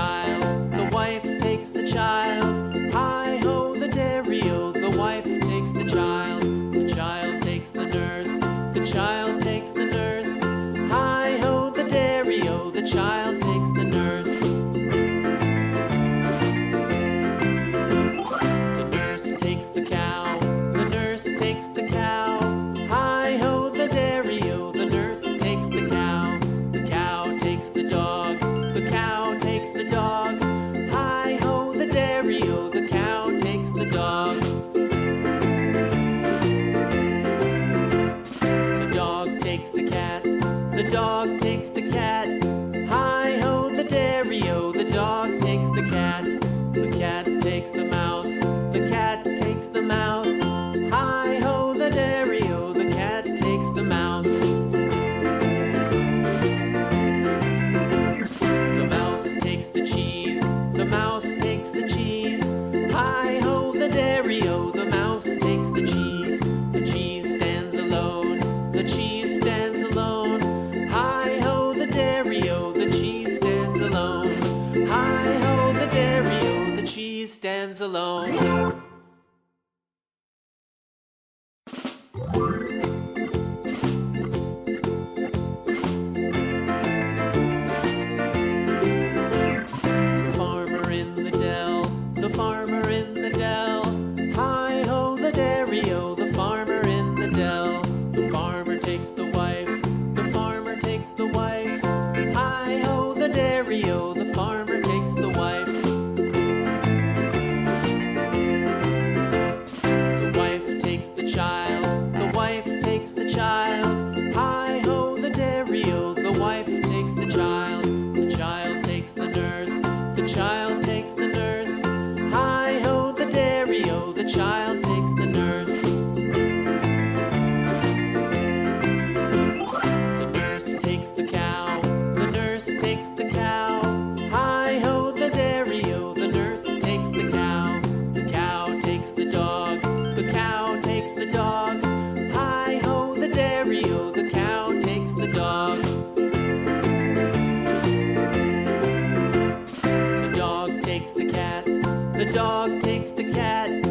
child, the wife takes the child. Hi-ho, the dairy-o, the wife takes the child takes the nurse, the child takes the nurse. Hi-ho, the dairy-o, the child takes the nurse. The nurse takes the cow, the nurse takes the cow. Hi-ho, the dairy-o, the nurse takes the cow. The cow takes the dog, the cow takes the dog. Hi-ho, the dairy-o, the cow takes the dog. The dog takes the cat, the dog takes the cat. Hi-ho, the dairy-o, the dog takes the cat. The cat takes the mouse, the cat takes the mouse. Hi-ho, the dairy-o, the cat takes the mouse. The mouse takes the cheese, the mouse takes the cheese. Hi-ho, the dairy-o, the mouse takes the cheese. The cheese stands alone, the cheese stands alone. Hi-ho, the dairy-o, the cheese stands alone. Hi-ho, the dairy-o, the cheese stands alone. The farmer in the dell, the farmer in the dell. Hi-ho, the dairy-o, the farmer in the dell. The farmer takes the wife, the farmer takes the wife. Hi-ho, the dairy-o, the farmer takes the wife. The wife takes the child, the wife takes the child. Hi-ho, the dairy-o, the wife takes the child. The child takes the nurse, the child takes the nurse. Hi-ho, the dairy-o, the child takes the nurse. The nurse takes the cow, the nurse takes the cow. Hi-ho, the dairy-o, the nurse takes the cow. The cow takes the dog, the cow takes the dog. Hi-ho, the dairy-o, the cow takes the dog. The dog takes the cat, the dog takes the cat.